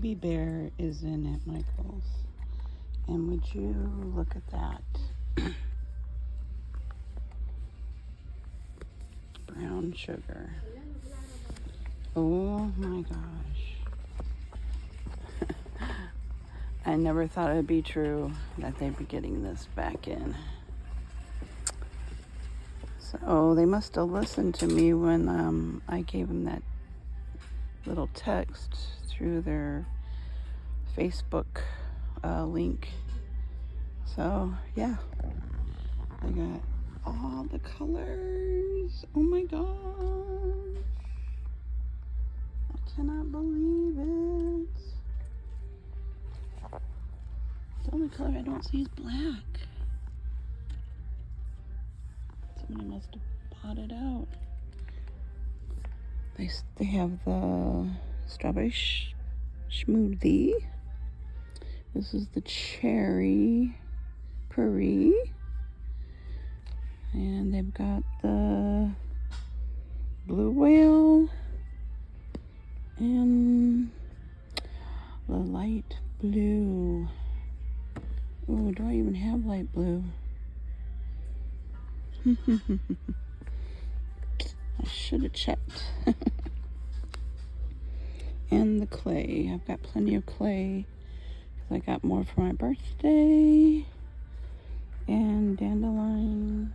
baby bear is in at Michael's. And would you look at that? Brown sugar. Oh my gosh. I never thought it'd be true that they'd be getting this back in. So they must have listened to me when I gave them that little text through their Facebook link. So yeah, I got all the colors. Oh my gosh, I cannot believe it. The only color I don't see is black. Somebody must have bought it out. They have the strawberry smoothie. This is the cherry puree. And they've got the blue whale and the light blue. Oh, do I even have light blue? I should have checked. And the clay. I've got plenty of clay because I got more for my birthday. And dandelion.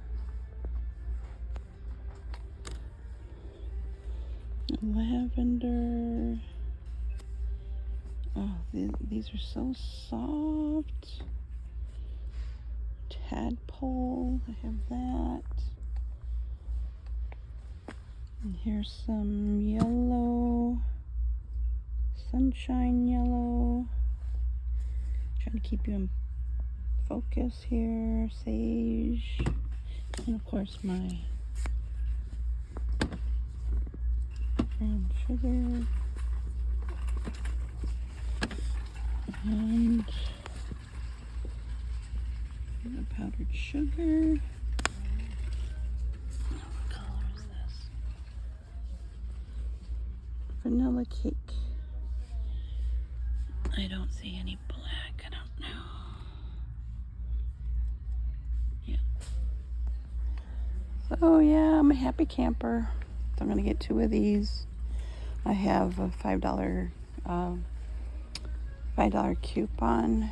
Lavender. Oh, these are so soft. Tadpole, I have that. And here's some yellow, sunshine yellow. Trying to keep you in focus here. Sage, and of course my brown sugar, and the powdered sugar. What color is this? Vanilla cake. I don't see any black. I don't know. Yeah. So yeah, I'm a happy camper. So I'm gonna get 2 of these. I have a $5 coupon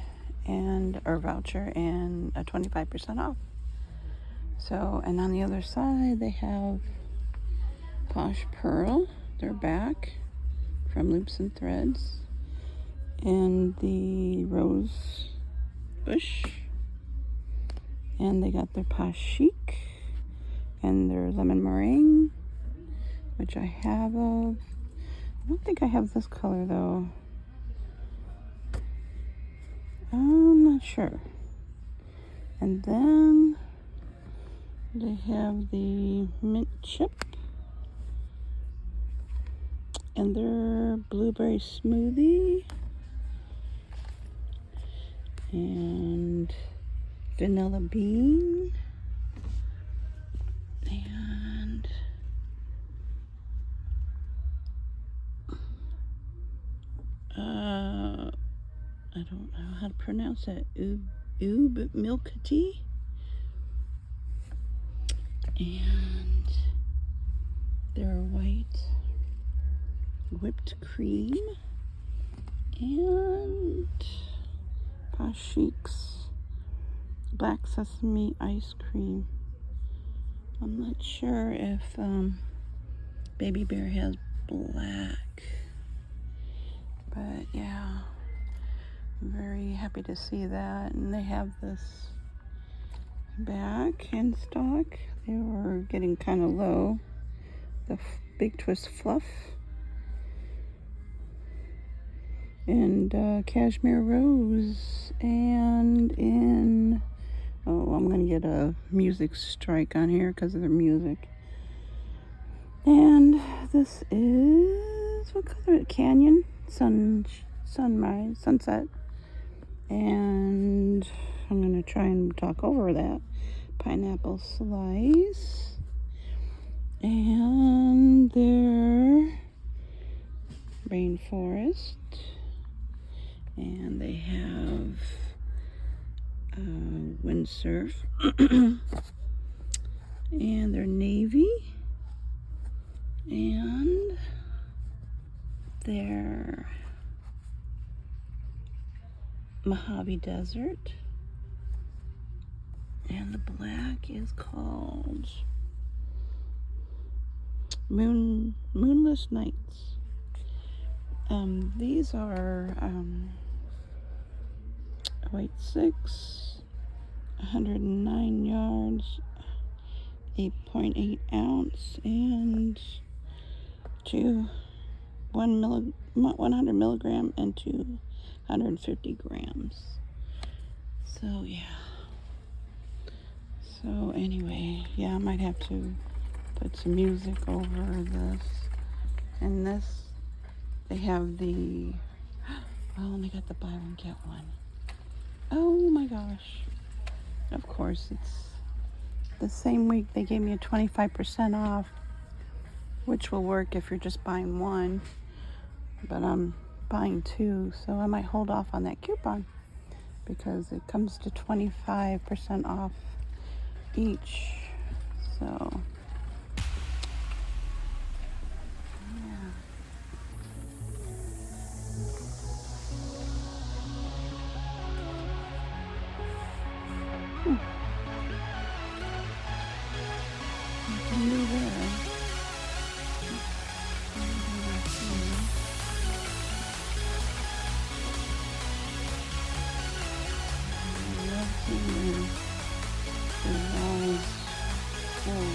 or voucher and a 25% off. So, and on the other side they have Posh Pearl. They're back from Loops and Threads, and the Rose Bush, and they got their Posh Chic and their Lemon Meringue, which I have of. I don't think I have this color though. I'm not sure. And then they have the mint chip and their blueberry smoothie and vanilla bean and I don't know how to pronounce it. Oob milk tea. And their white whipped cream. And Posh Chic's black sesame ice cream. I'm not sure if Baby Bear has black. But yeah. I'm very happy to see that, and they have this back in stock. They were getting kind of low. The Big Twist Fluff and Cashmere Rose, and in I'm gonna get a music strike on here because of their music. And this is what color? Canyon Sunrise Sunset. And I'm going to try and talk over that. Pineapple slice. And their rainforest. And they have windsurf. And they're navy. And they're Mojave Desert. And the black is called Moonless Nights. These are weight 6, 109 yards, 8.8 ounce, and 100 milligram and 250 grams. So yeah. So anyway, yeah, I might have to put some music over this. And this, they have the, oh, and they got the buy one get one. Oh my gosh. Of course, it's the same week they gave me a 25% off, which will work if you're just buying one. But I'm buying two, so I might hold off on that coupon because it comes to 25% off each. So yeah. You can do that. I love seeing the walls full.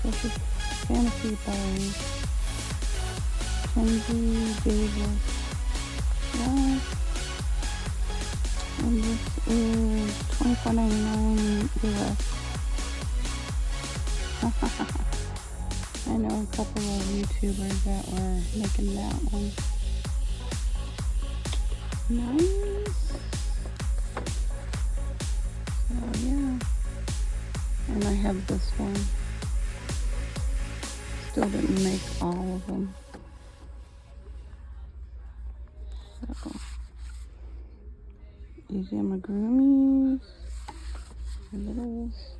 This is Fantasy by Kenzie Davis. Yeah. And this is $24.99 US. I know a couple of YouTubers that were making that one. Nice. So yeah. And I have this one. Still didn't make all of them. So these amigurumis, littles.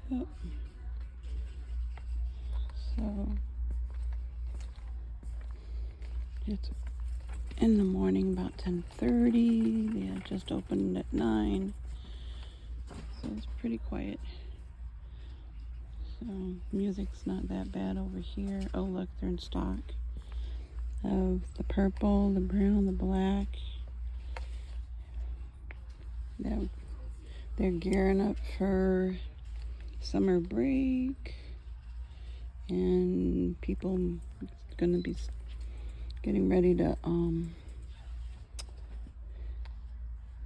Yep. So it's in the morning about 10:30. Yeah, just opened at 9. So it's pretty quiet. So music's not that bad over here. Oh look, they're in stock of the purple, the brown, the black. They're gearing up for summer break, and people gonna be getting ready to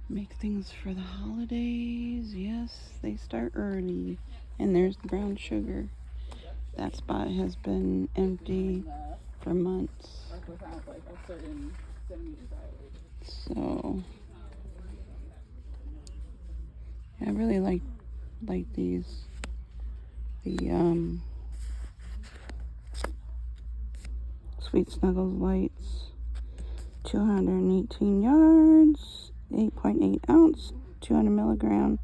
make things for the holidays. Yes, they start early. And there's the brown sugar. That spot has been empty for months. So I really like these. The Sweet Snuggles lights. 218 yards, 8.8 ounce, 200 milligram,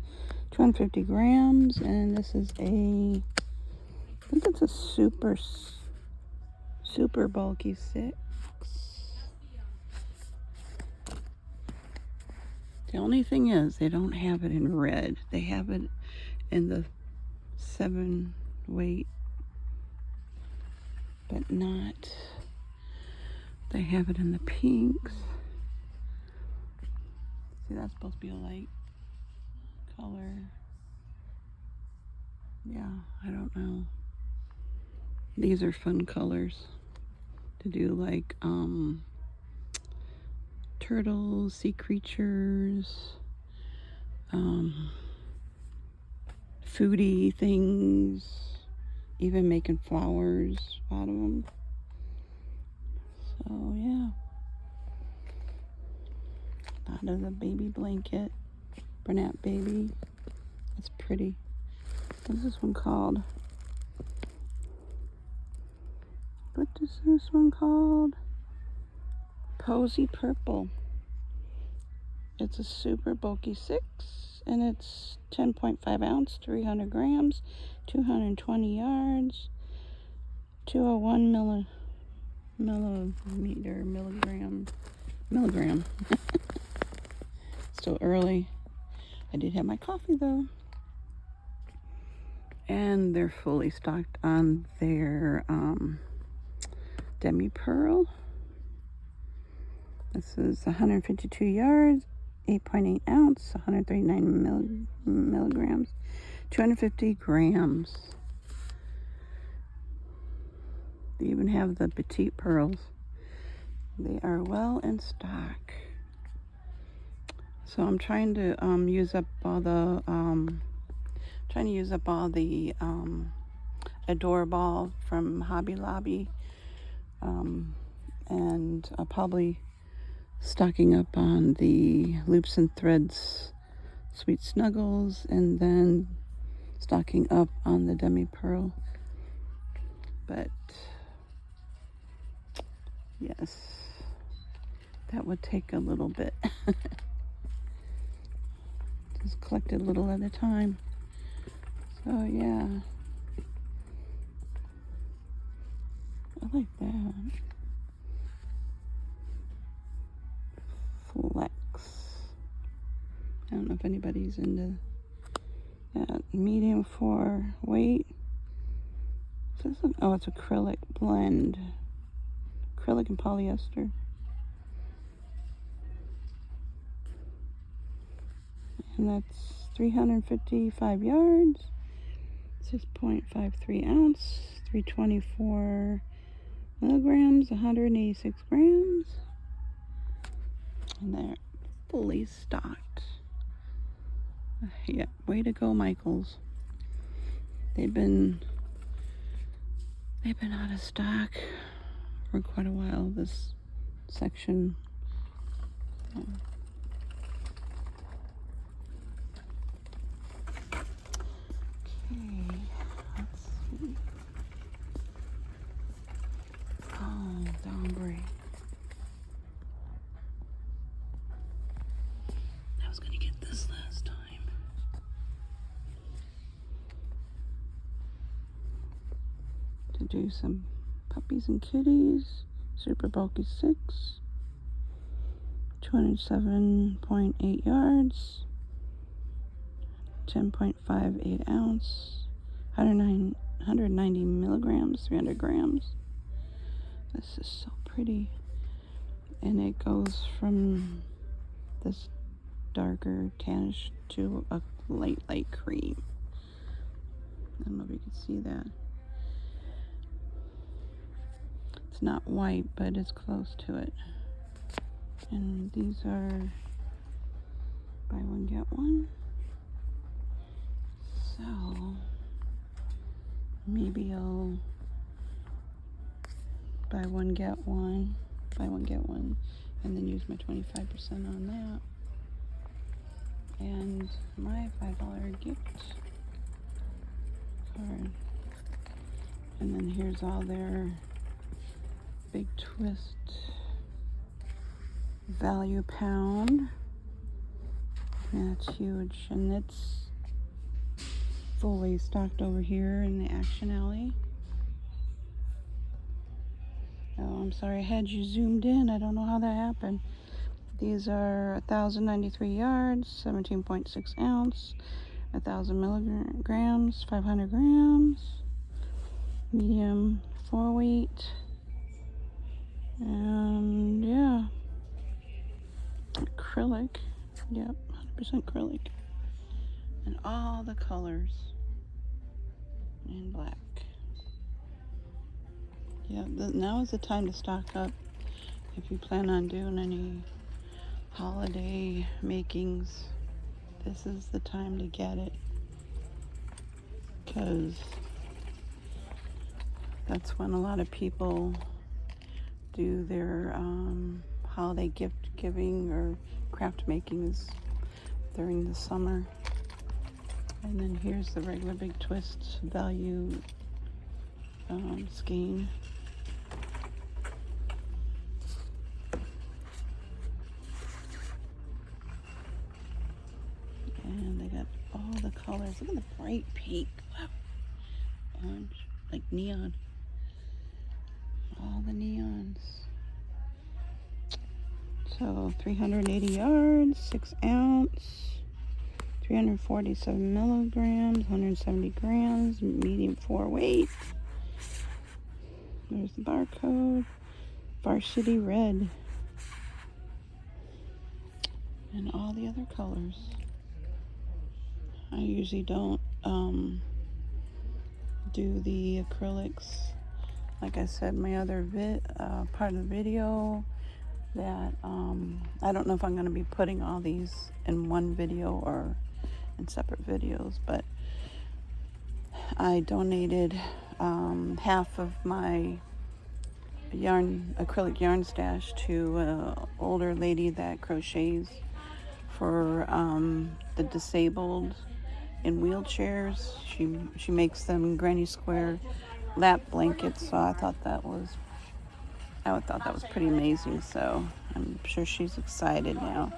250 grams, and this is I think it's a super bulky 6. The only thing is they don't have it in red. They have it in the 7 weight, but not, they have it in the pinks. See, that's supposed to be a light color. Yeah, I don't know. These are fun colors to do, like turtles, sea creatures, foodie things, even making flowers out of them. So yeah, out of the baby blanket, Bernat baby. It's pretty. What's this one called? What is this one called? Posy Purple. It's a super bulky 6, and it's 10.5 ounce, 300 grams, 220 yards, 201 milligram. Still early. I did have my coffee though. And they're fully stocked on their demi pearl. This is 152 yards, 8.8 ounce, 139 milligrams, 250 grams. They even have the petite pearls. They are well in stock. So I'm trying to use up all the Adore Ball from Hobby Lobby, and I'll probably stocking up on the Loops and Threads Sweet Snuggles, and then stocking up on the Demi Pearl. But yes, that would take a little bit. Just collect it a little at a time. So yeah, I like that. Flex. I don't know if anybody's into that. Medium for weight. Oh, it's acrylic blend. Acrylic and polyester. And that's 355 yards, 6.53 ounce, 324 milligrams, 186 grams. And they're fully stocked. Yeah, way to go, Michaels. They've been out of stock for quite a while, this section. Okay, let's see. Oh, the ombre. I was gonna get this last time. To do some puppies and kitties. Super bulky 6. 207.8 yards. 10.58 ounce. 190 milligrams, 300 grams. This is so pretty. And it goes from this darker tannish to a light cream. I don't know if you can see that. It's not white, but it's close to it. And these are buy one, get one. So maybe I'll buy one, get one, and then use my 25% on that. And my $5 gift card. And then here's all their Big Twist value pound. That's huge. And it's fully stocked over here in the Action Alley. Oh, I'm sorry, I had you zoomed in. I don't know how that happened. These are 1,093 yards, 17.6 ounce, 1,000 milligrams, 500 grams, medium 4 weight, and yeah, acrylic, yep, 100% acrylic, and all the colors in black. Yeah, now is the time to stock up if you plan on doing any holiday makings. This is the time to get it, because that's when a lot of people do their holiday gift giving or craft makings during the summer. And then here's the regular Big Twist value skein. And they got all the colors. Look at the bright pink. Wow. Orange, like neon. All the neons. So 380 yards, 6 ounce, 347 milligrams, 170 grams, medium 4 weight. There's the barcode. Varsity red. And all the other colors. I usually don't do the acrylics. Like I said, my other part of the video, that I don't know if I'm going to be putting all these in one video or in separate videos, but I donated half of my acrylic yarn stash to an older lady that crochets for the disabled in wheelchairs. She makes them granny square lap blankets, so I thought that was pretty amazing. So I'm sure she's excited now,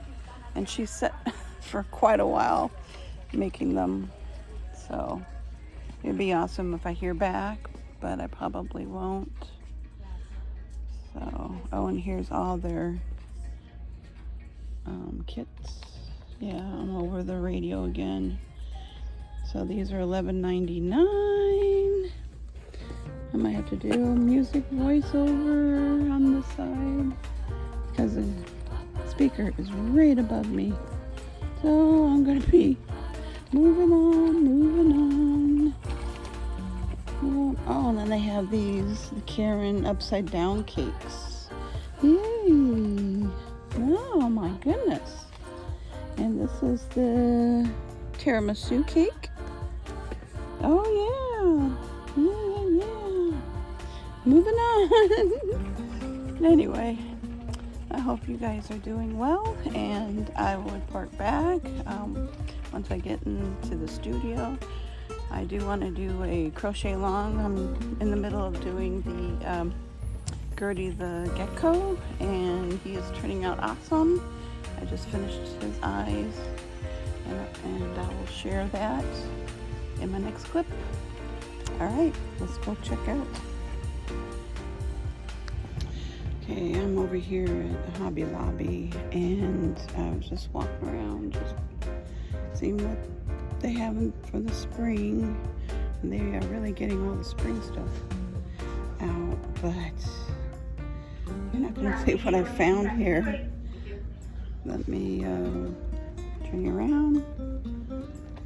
and she sat for quite a while making them. So it'd be awesome if I hear back, but I probably won't. So, oh, and here's all their kits. Yeah, I'm over the radio again. So these are $11.99. I might have to do a music voiceover on the side because the speaker is right above me. So I'm going to be moving on. Oh, and then they have these, the Karen upside down cakes. Yay! Oh my goodness. And this is the tiramisu cake. Oh yeah. Moving on. Anyway, I hope you guys are doing well, and I will report back once I get into the studio. I do want to do a crochet along. I'm in the middle of doing the Gertie the Gecko, and he is turning out awesome. I just finished his eyes, and I will share that in my next clip. Alright, let's go check out. Okay, I'm over here at the Hobby Lobby, and I was just walking around, just seeing what they have for the spring. And they are really getting all the spring stuff out, but you're not going to see what I found here. Let me turn you around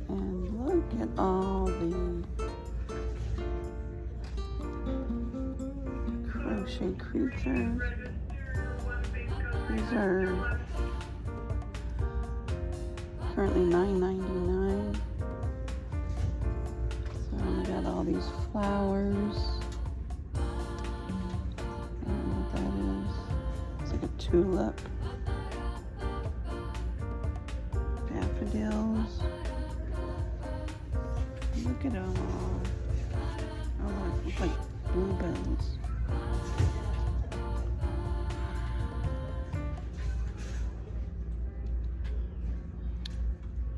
and look at all the crochet creatures. These are currently $9.99. So we got all these flowers. I don't know what that is. It's like a tulip. Daffodils. Look at them all. Oh, it looks like bluebells.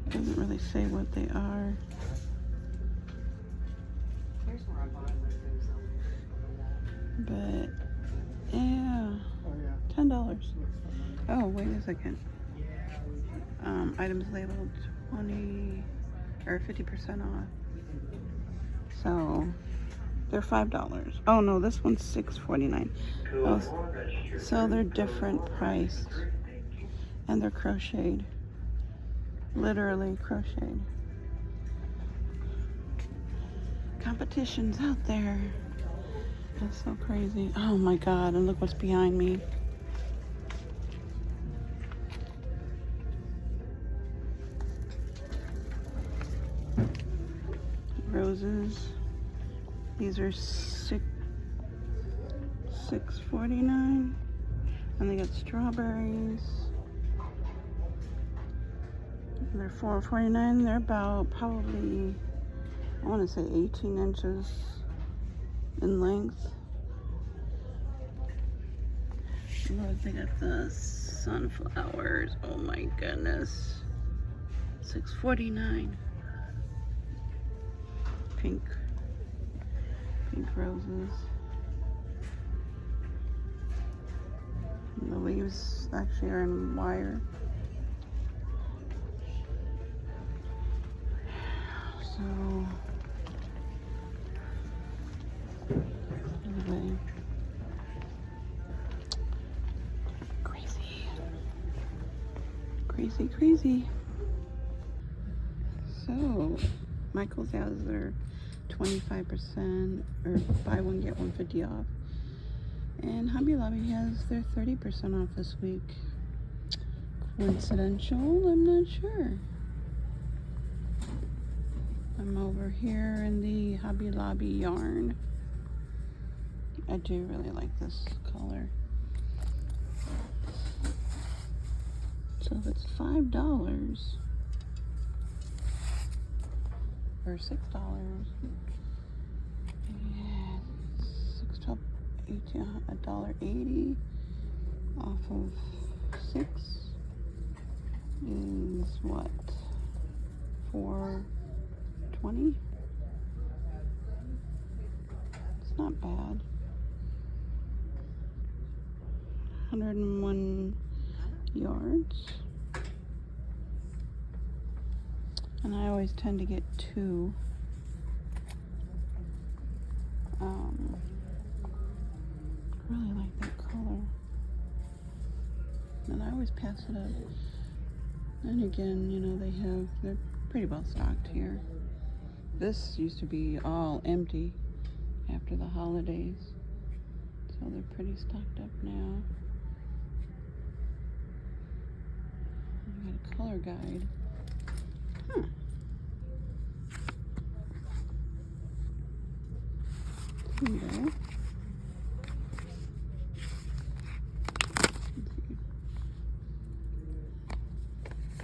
Doesn't really say what they are. But yeah, $10. Oh, wait a second. Items labeled 20 or 50% off. So they're $5. Oh no, this one's $6.49. Oh, so they're different priced, and they're crocheted. Literally crocheted. Competitions out there. That's so crazy. Oh my God, and look what's behind me. Roses. These are $6.49. And they got strawberries. They're $4.49. They're about probably, I want to say 18 inches in length. Look, they got the sunflowers. Oh my goodness. $6.49. Pink roses. And the leaves actually are in wire. So anyway, crazy. So Michael's has their 25% or buy one get one 50 off, and Hobby Lobby has their 30% off this week. Coincidental? I'm not sure. I'm over here in the Hobby Lobby yarn. I do really like this color. So if it's $5 or $6, yeah, $1.80 off of 6 is what? $4.20. It's not bad. 101 yards. And I always tend to get 2. Really like that color. And I always pass it up. And again, you know, they're pretty well stocked here. This used to be all empty after the holidays. So they're pretty stocked up now. We got a color guide. Huh. There.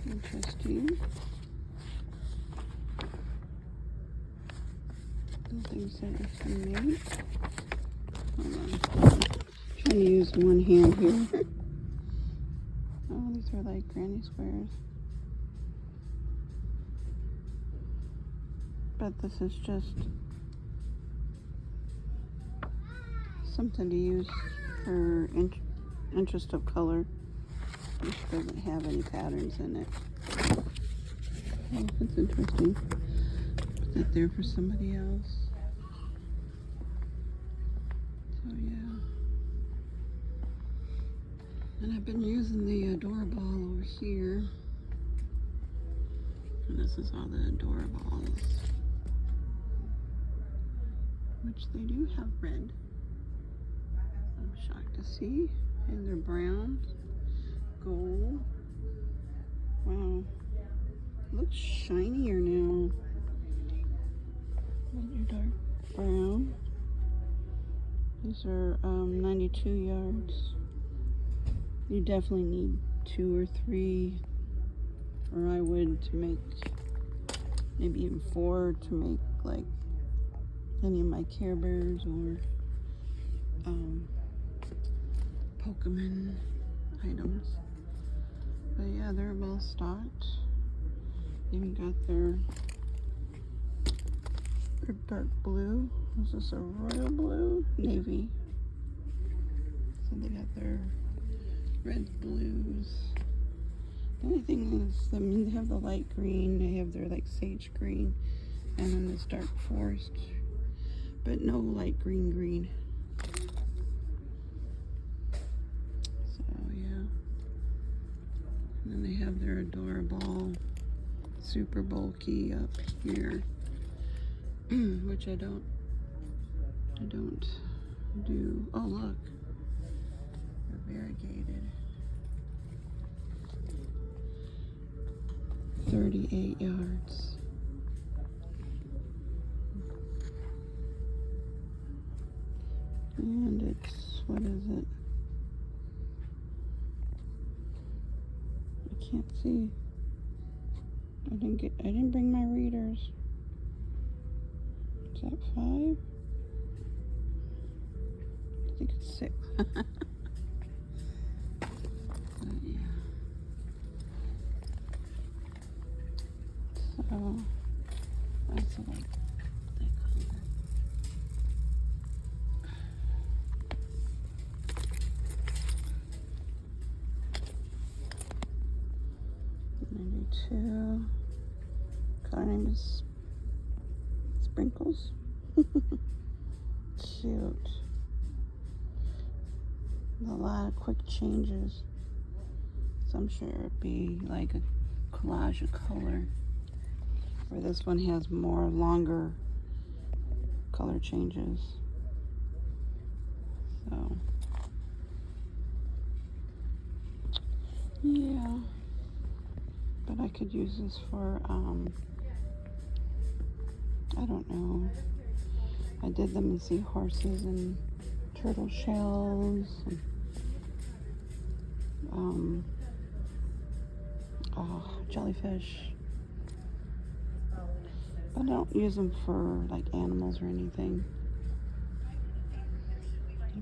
Interesting. Things that are handmade. Hold on. I'm trying to use one hand here. Oh, these are like granny squares. But this is just something to use for interest of color. This doesn't have any patterns in it. Oh, that's interesting. Put that there for somebody else. So yeah. And I've been using the Adorable over here. And this is all the Adorables. Which they do have red. I'm shocked to see. And they're brown. Gold. Wow. Looks shinier now. Your dark brown. These are 92 yards. You definitely need 2 or 3, or I would, to make maybe even 4 to make like any of my Care Bears or Pokemon items. But yeah, they're well stocked. Even got their dark blue. Is this a royal blue? Navy. So they got their reds, blues. The only thing is, I mean, they have the light green, they have their like sage green, and then this dark forest, but no light green. So yeah. And then they have their Adorable, super bulky up here, which I don't do, oh look, they're variegated. 38 yards. And it's, what is it? I can't see. I didn't bring my readers. Is that 5? I think it's 6. But yeah. So that's what they call it. '92. Color name is Sprinkles. Cute. A lot of quick changes. So I'm sure it'd be like a collage of color. Where this one has more longer color changes. So yeah. But I could use this for I don't know. I did them in seahorses and turtle shells and jellyfish. But I don't use them for like animals or anything.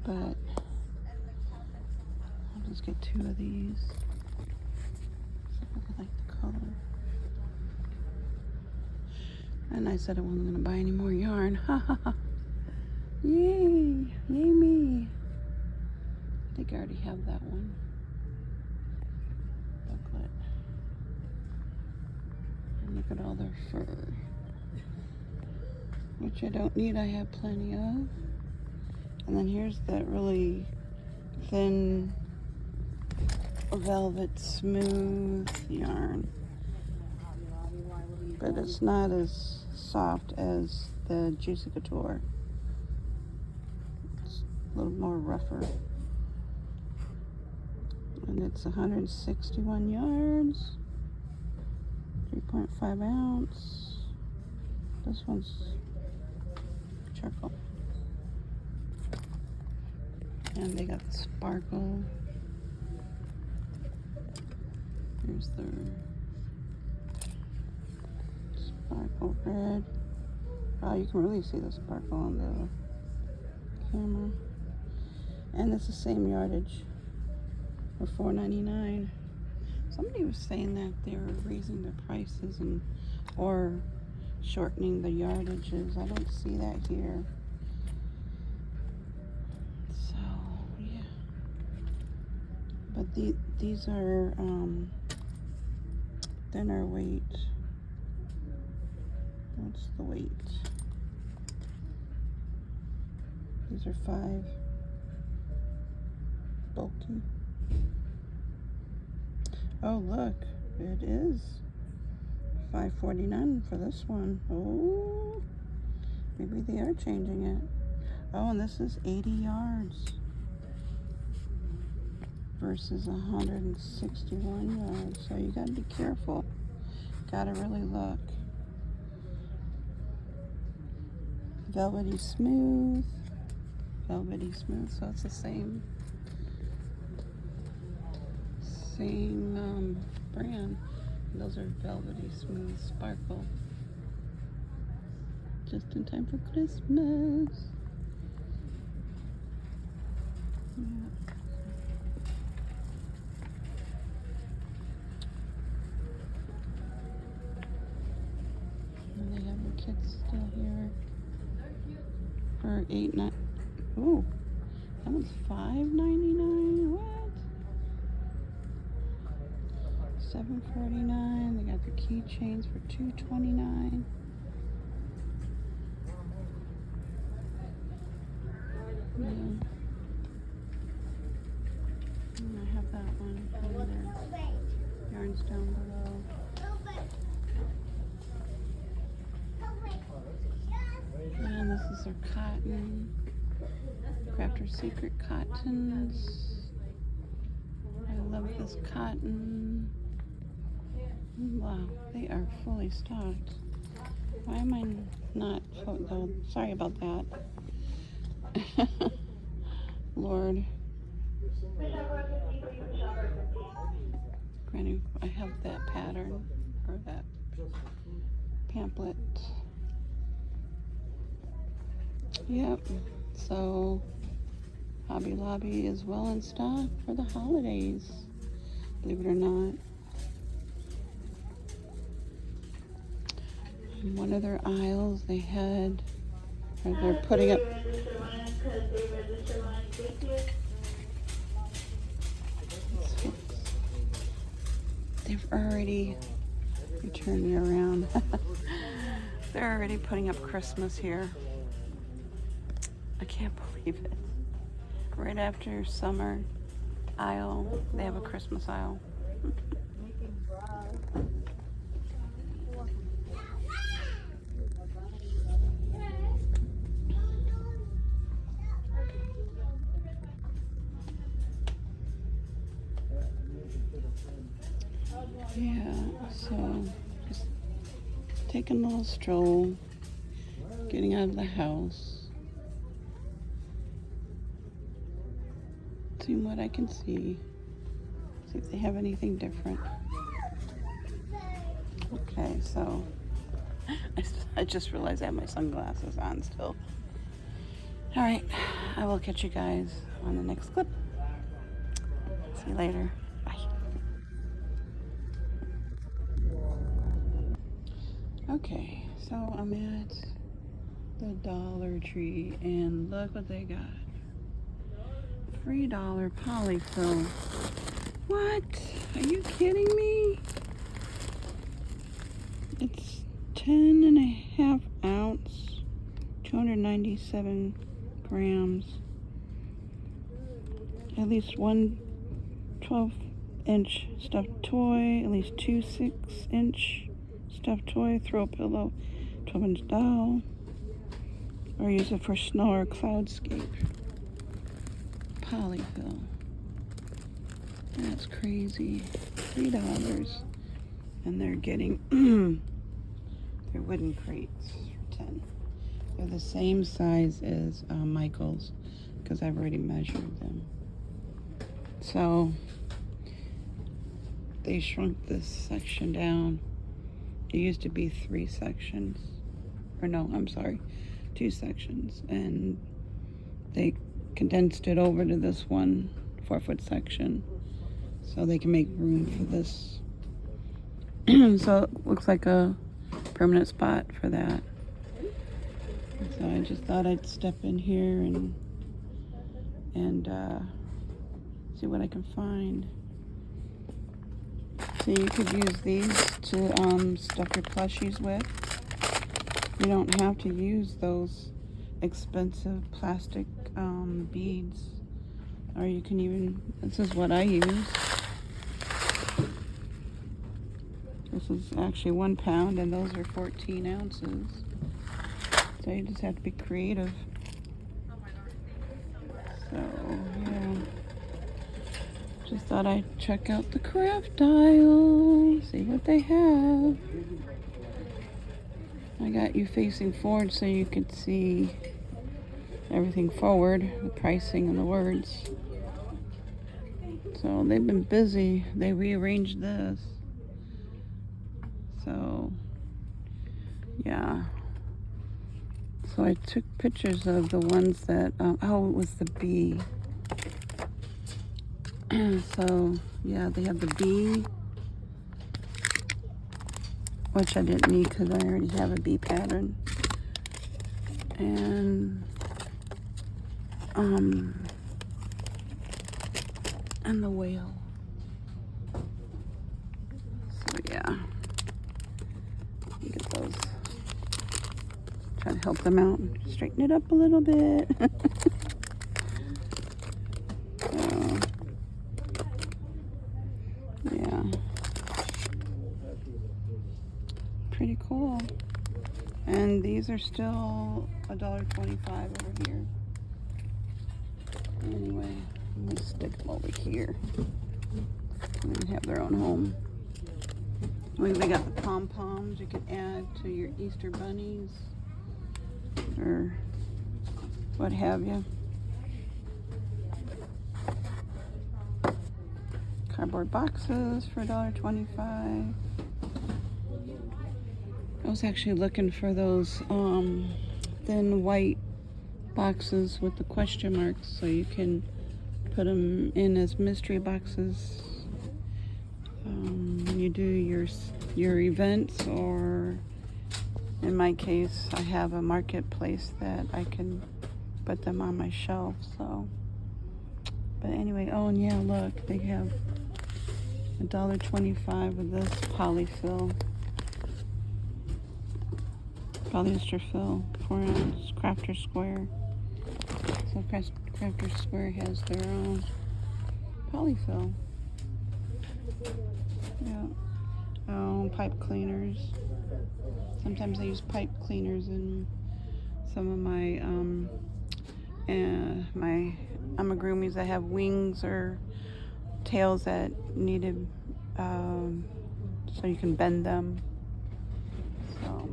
But I'll just get 2 of these. So I like the color. And I said I wasn't going to buy any more yarn. Yay! Yay me! I think I already have that one. Booklet. And look at all their fur. Which I don't need, I have plenty of. And then here's that really thin velvet smooth yarn. But it's not as soft as the Juicy Couture. It's a little more rougher. And it's 161 yards, 3.5 ounce. This one's charcoal. And they got the sparkle. Here's their sparkle red. Oh, you can really see the sparkle on the camera. And it's the same yardage for $4.99. Somebody was saying that they were raising the prices or shortening the yardages. I don't see that here. So yeah. But these are thinner weight. What's the weight? These are 5. Bulky. Oh look, it is $5.49 for this one. Oh, maybe they are changing it. Oh, and this is 80 yards versus 161 yards. So you gotta be careful. Gotta really look. Velvety smooth. Velvety smooth, so it's the same brand. Those are velvety smooth sparkle. Just in time for Christmas. Yeah. And they have the kits still here for $8.99. Ooh, that one's $5.99. What? $7.49. They got the keychains for $2.29. Yeah. And I have that one. And their yarns down below. And this is their cotton. Crafter Secret cottons. I love this cotton. Wow, they are fully stocked. Why am I not? Oh, sorry about that. Lord. Granny, I have that pattern or that pamphlet. Yep. So Hobby Lobby is well in stock for the holidays, believe it or not. In one of their aisles they had, or they're putting up, they've already, you turn me around, they're already putting up Christmas here. I can't believe it. Right after summer aisle, they have a Christmas aisle. Yeah, so just taking a little stroll, getting out of the house, seeing what I can see if they have anything different. Okay, so I just realized I have my sunglasses on still. All right, I will catch you guys on the next clip. See you later. Bye. Okay, so I'm at the Dollar Tree and look what they got. $3 polyfill. What? Are you kidding me? It's 10.5 ounce, 297 grams. At least one 12-inch stuffed toy, at least two 6-inch stuffed toy, throw pillow, 12-inch doll, or use it for snow or cloudscape. Polyfill. That's crazy. $3. And they're getting their wooden crates for 10. They're the same size as Michael's because I've already measured them. So they shrunk this section down. It used to be 3 sections. Or no, I'm sorry, 2 sections. And they condensed it over to this one 4-foot section so they can make room for this. So it looks like a permanent spot for that. So I just thought I'd step in here and see what I can find. So you could use these to stuff your plushies with. You don't have to use those expensive plastic beads. Or you can even, this is what I use. This is actually 1 pound and those are 14 ounces. So you just have to be creative. So, yeah. Just thought I'd check out the craft aisle, see what they have. I got you facing forward so you could see everything forward, the pricing and the words. So they've been busy. They rearranged this. So, yeah. So I took pictures of the ones that, oh, it was the bee. So, yeah, they have the bee, which I didn't need because I already have a bee pattern. And the whale. So, yeah. Get those. Try to help them out. Straighten it up a little bit. So, yeah. Pretty cool. And these are still $1.25 over here. Anyway, I'm gonna stick them over here. They have their own home. Look, they got the pom-poms you can add to your Easter bunnies or what have you. Cardboard boxes for $1.25. I was actually looking for those thin white boxes with the question marks so you can put them in as mystery boxes when you do your events, or in my case I have a marketplace that I can put them on my shelf. So but anyway, oh and yeah, look, they have $1.25 with this polyfill, polyester fill, 4-ounce Crafter Square. So Crafter Square has their own polyfill. Yeah. Oh, pipe cleaners. Sometimes I use pipe cleaners in some of my my amigurumis that have wings or tails that needed so you can bend them. So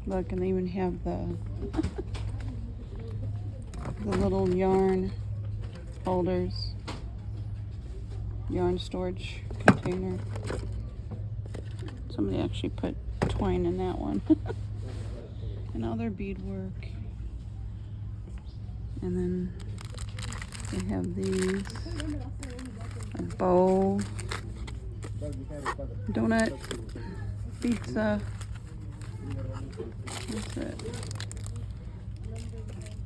look, and they even have the the little yarn holders, yarn storage container. Somebody actually put twine in that one. And all their beadwork. And then they have these, a bow, donut, pizza. That's it.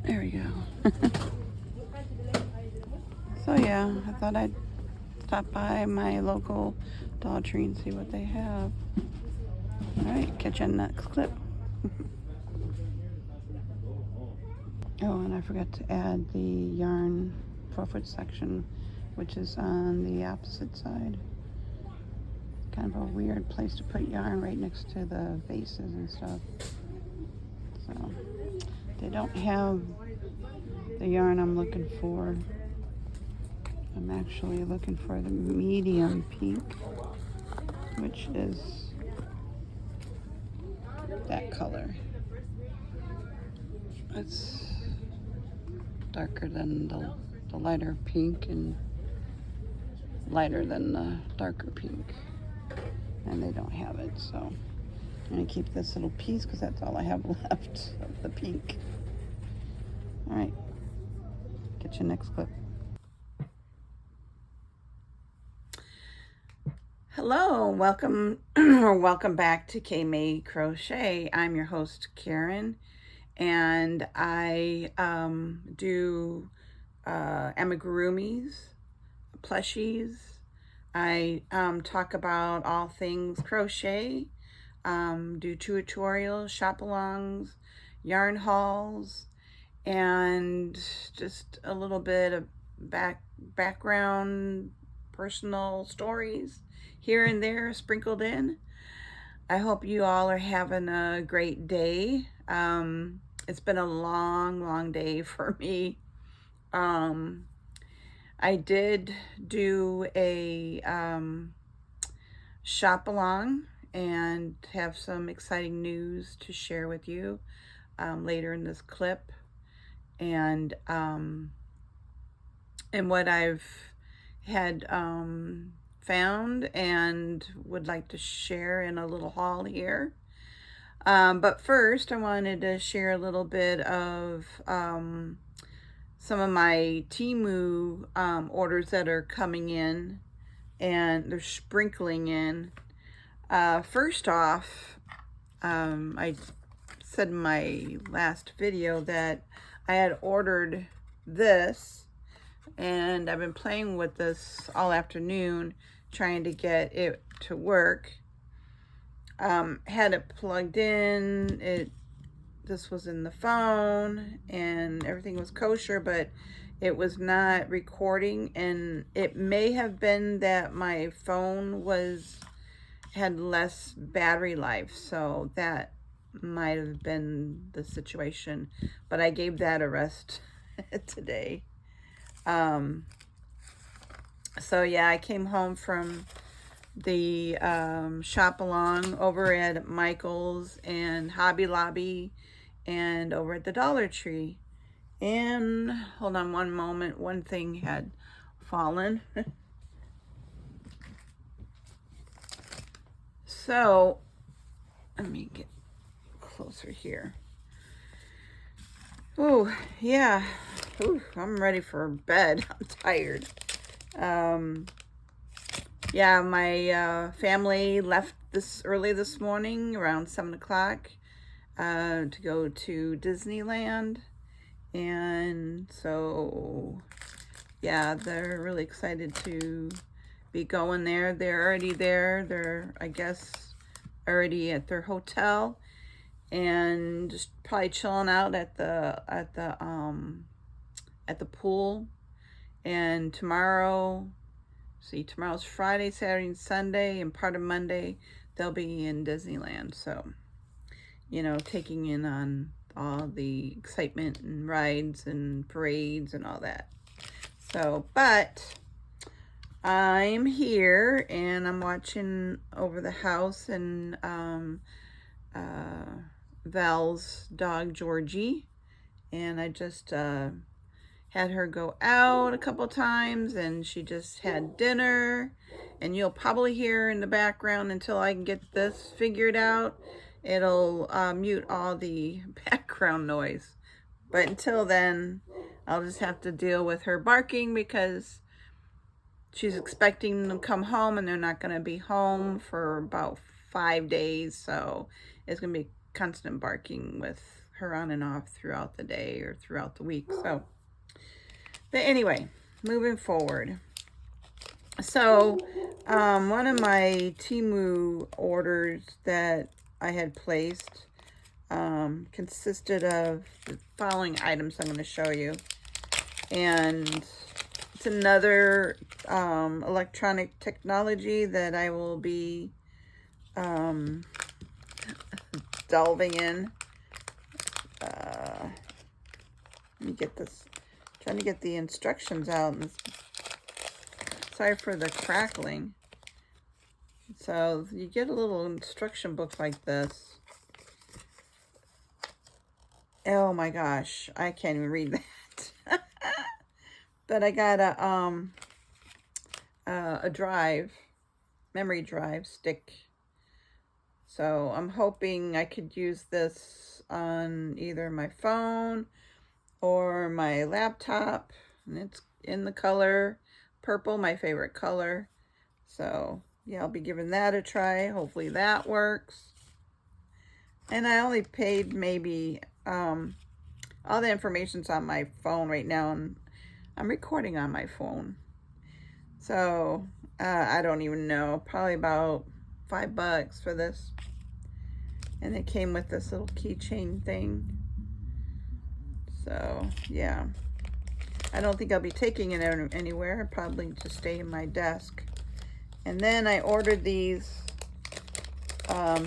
There we go. So yeah, I thought I'd stop by my local Dollar Tree and see what they have. Alright, catch you on the next clip. Oh, and I forgot to add the yarn 4-foot section, which is on the opposite side. Kind of a weird place to put yarn right next to the vases and stuff. So, they don't have the yarn I'm looking for. I'm actually looking for the medium pink, which is that color. It's darker than the lighter pink and lighter than the darker pink. And they don't have it, so I'm gonna keep this little piece because that's all I have left of the pink. All right, get you next clip. Hello, welcome or welcome back to K-May Crochet. I'm your host, Karen, and I do amigurumis, plushies. I talk about all things crochet, do tutorials, shop-alongs, yarn hauls, and just a little bit of background personal stories here and there sprinkled in. I hope you all are having a great day. It's been a long day for me. I did do a shop along and have some exciting news to share with you later in this clip. And what I've had found and would like to share in a little haul here. But first I wanted to share a little bit of some of my Temu orders that are coming in, and they're sprinkling in. First off, I said in my last video that I had ordered this, and I've been playing with this all afternoon trying to get it to work. Had it plugged in, this was in the phone and everything was kosher, but it was not recording, and it may have been that my phone had less battery life, so that might have been the situation, but I gave that a rest today. So yeah, I came home from the shop along over at Michael's and Hobby Lobby and over at the Dollar Tree. And hold on one moment, one thing had fallen. So let me get closer here. Oh yeah. Ooh, I'm ready for bed. I'm tired. Yeah, my family left early this morning around 7 o'clock to go to Disneyland. And so, yeah, they're really excited to be going there. They're already there. They're, I guess, already at their hotel and just probably chilling out at the pool. And tomorrow's Friday, Saturday, and Sunday, and part of Monday, they'll be in Disneyland. So, you know, taking in on all the excitement and rides and parades and all that. So, but I'm here and I'm watching over the house and Val's dog, Georgie. And I just had her go out a couple times and she just had dinner. And you'll probably hear in the background until I can get this figured out. It'll mute all the background noise. But until then, I'll just have to deal with her barking because she's expecting them to come home and they're not going to be home for about 5 days. So it's going to be constant barking with her on and off throughout the day or throughout the week. So, but anyway, moving forward. So, one of my Temu orders that I had placed consisted of the following items I'm going to show you. And it's another electronic technology that I will be delving in. Let me get this. Trying to get the instructions out. Sorry for the crackling. So you get a little instruction book like this. Oh my gosh, I can't even read that. But I got a drive, memory drive stick. So I'm hoping I could use this on either my phone or my laptop. And it's in the color purple, my favorite color. So yeah, I'll be giving that a try. Hopefully that works. And I only paid maybe, all the information's on my phone right now, and I'm recording on my phone. So, I don't even know, probably about $5 for this. And it came with this little keychain thing. So, yeah. I don't think I'll be taking it anywhere. I'll probably just stay in my desk. And then I ordered these,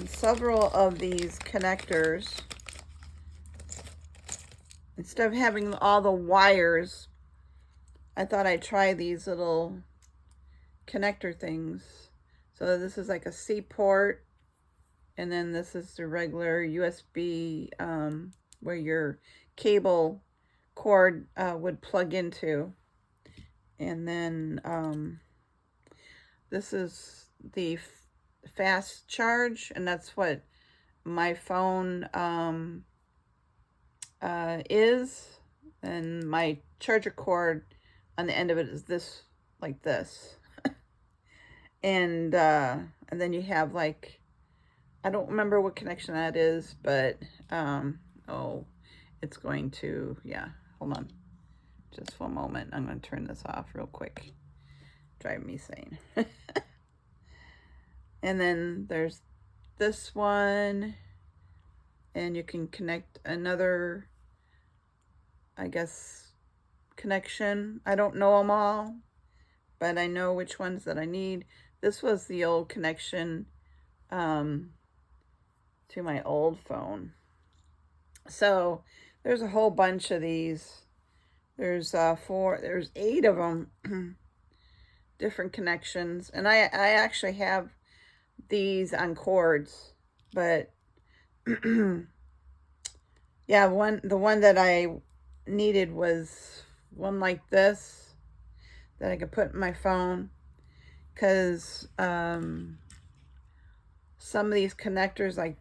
several of these connectors. Instead of having all the wires, I thought I'd try these little connector things. So this is like a C port, and then this is the regular USB where your cable cord would plug into. And then this is the fast charge, and that's what my phone is. And my charger cord on the end of it is this, like this. And then you have like, I don't remember what connection that is, but oh, it's going to, yeah, hold on just one moment. I'm going to turn this off real quick. Drive me sane. And then there's this one, and you can connect another, I guess, connection. I don't know them all, but I know which ones that I need. This was the old connection to my old phone. So there's a whole bunch of these There's there's 8 of them, different connections. And I actually have these on cords, but yeah, the one that I needed was one like this that I could put in my phone, because some of these connectors, like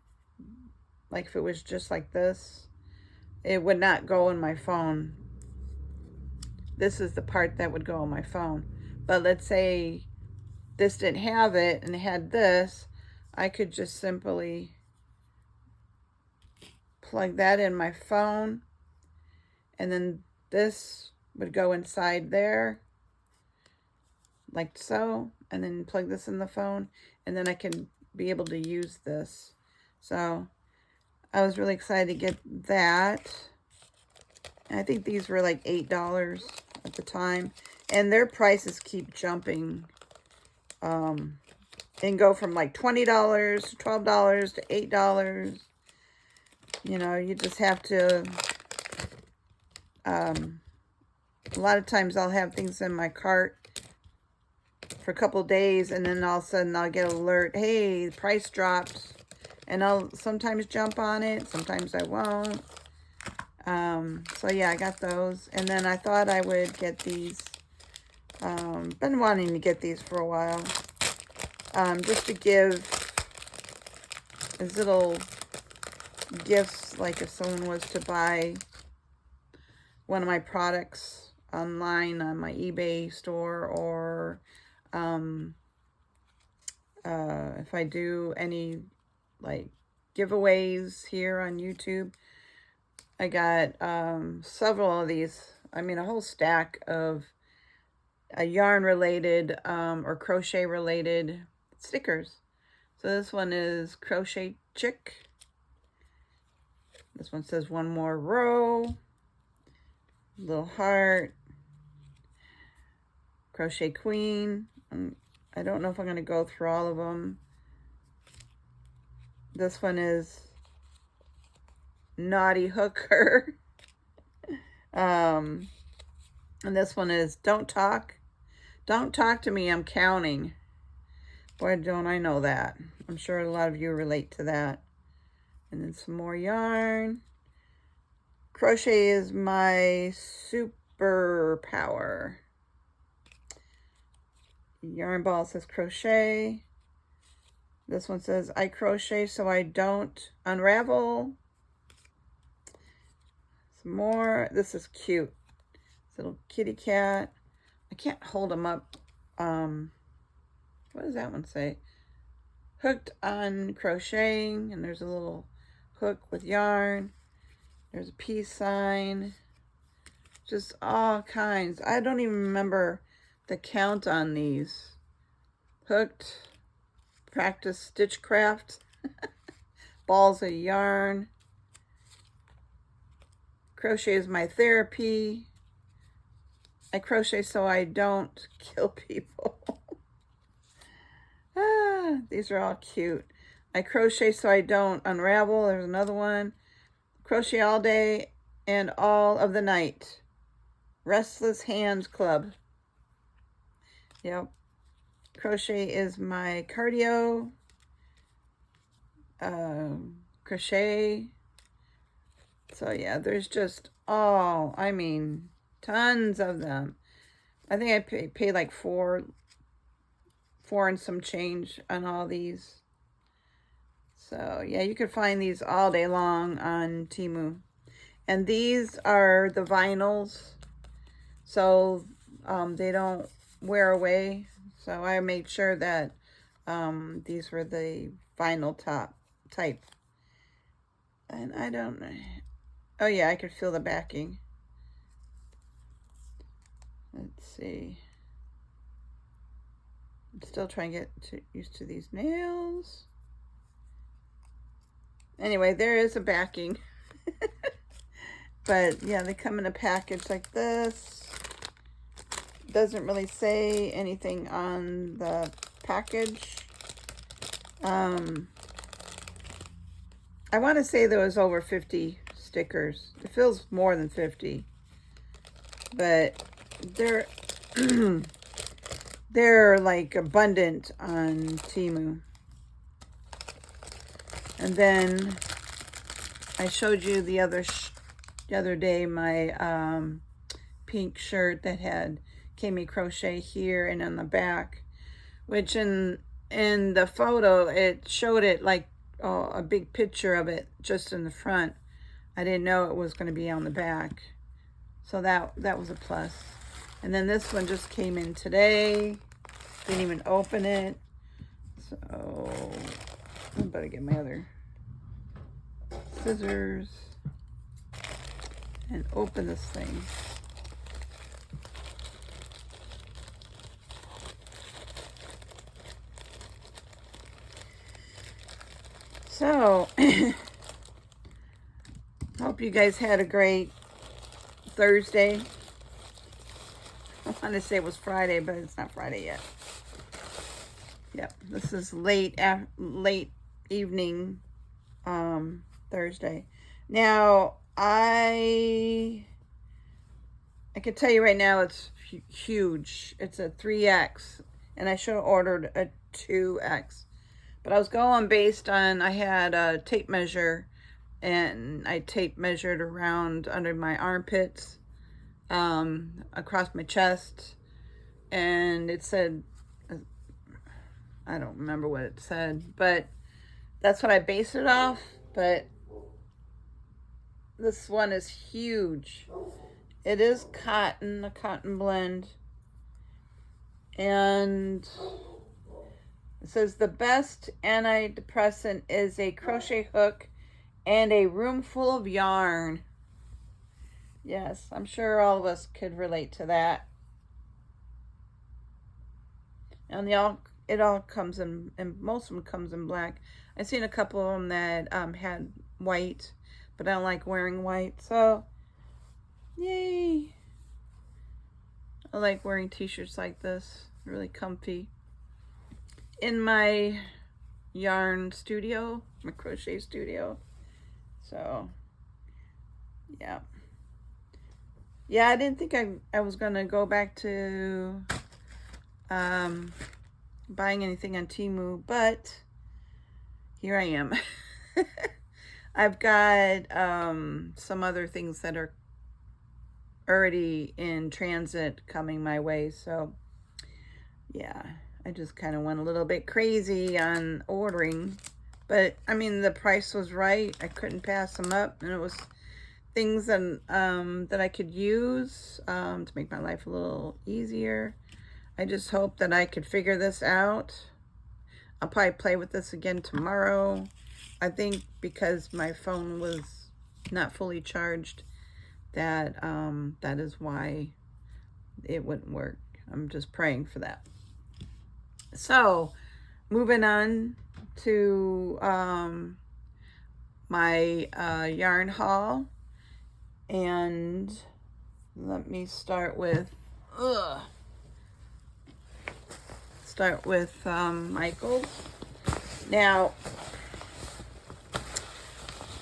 if it was just like this, it would not go in my phone. This is the part that would go in my phone. But let's say this didn't have it and it had this, I could just simply plug that in my phone, and then this would go inside there like so, and then plug this in the phone, and then I can be able to use this. So I was really excited to get that. And I think these were like $8 at the time, and their prices keep jumping, and go from like $20 to $12 to $8. You know, you just have to, a lot of times I'll have things in my cart for a couple days, and then all of a sudden I'll get an alert, hey, the price dropped, and I'll sometimes jump on it, sometimes I won't. So yeah, I got those, and then I thought I would get these. Been wanting to get these for a while, just to give as little gifts, like if someone was to buy one of my products online on my eBay store, or if I do any like giveaways here on YouTube. I got several of these, I mean a whole stack of yarn related or crochet related stickers. So this one is Crochet Chick. This one says one more row, little heart, Crochet Queen. I don't know if I'm going to go through all of them. This one is Naughty Hooker. And this one is Don't Talk to Me, I'm Counting. Boy, don't I know that. I'm sure a lot of you relate to that. And then some more yarn. Crochet is my superpower. Yarn ball says crochet. This one says I crochet so I don't unravel. Some more. This is cute. This little kitty cat. I can't hold them up. What does that one say? Hooked on crocheting, and there's a little hook with yarn. There's a peace sign. Just all kinds. I don't even remember the count on these. Hooked, practice stitchcraft, balls of yarn. Crochet is my therapy. I crochet so I don't kill people. These are all cute. I crochet so I don't unravel. There's another one. Crochet all day and all of the night. Restless Hands Club. Yep. Crochet is my cardio. Crochet. So yeah, there's just, I mean, tons of them. I think I paid like four and some change on all these. So yeah, you could find these all day long on Temu. And these are the vinyls, so they don't wear away. So I made sure that these were the vinyl type. And I don't know. Oh yeah, I could feel the backing. Let's see. I'm still trying to get used to these nails. Anyway, there is a backing. But yeah, they come in a package like this. Doesn't really say anything on the package. I want to say there was over 50 stickers. It feels more than 50. but they're they're like abundant on Temu. And then I showed you the other day my pink shirt that had came crochet here and on the back, which in the photo it showed it like a big picture of it just in the front. I didn't know it was going to be on the back, so that was a plus. And then this one just came in today. Didn't even open it, so I better get my other scissors and open this thing. So hope you guys had a great Thursday. I want to say it was Friday, but it's not Friday yet. Yep, this is late evening Thursday. Now I can tell you right now it's huge. It's a 3X, and I should have ordered a 2X. But I was going based on, I had a tape measure, and I tape measured around under my armpits, across my chest, and it said, I don't remember what it said, but that's what I based it off. But this one is huge. It is cotton, a cotton blend, and it says the best antidepressant is a crochet hook and a room full of yarn. Yes, I'm sure all of us could relate to that. And it all comes in, and most of them comes in black. I've seen a couple of them that had white, but I don't like wearing white, so yay. I like wearing t-shirts like this, really comfy. In my yarn studio, my crochet studio. So yeah, I didn't think I was gonna go back to buying anything on Temu, but here I am. I've got some other things that are already in transit coming my way, so yeah, I just kind of went a little bit crazy on ordering, but I mean the price was right. I couldn't pass them up, and it was things that that I could use to make my life a little easier. I just hope that I could figure this out. I'll probably play with this again tomorrow. I think because my phone was not fully charged, that that is why it wouldn't work. I'm just praying for that. So, moving on to my yarn haul, and let me start with Michael's. Now,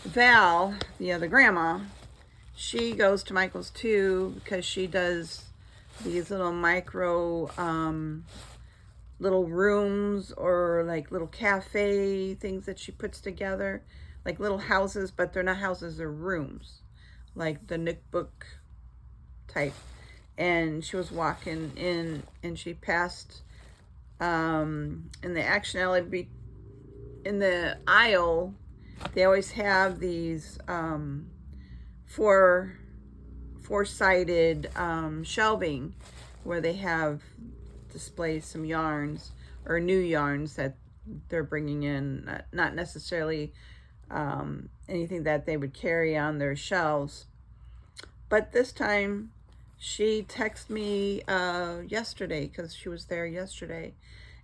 Val, the other grandma, she goes to Michael's too because she does these little micro little rooms, or like little cafe things that she puts together, like little houses, but they're not houses, they're rooms, like the Nook Book type. And she was walking in, and she passed in the Action Alley, in the aisle, they always have these four-sided shelving where they have displays some yarns, or new yarns that they're bringing in, not necessarily anything that they would carry on their shelves. But this time she texted me yesterday, because she was there yesterday,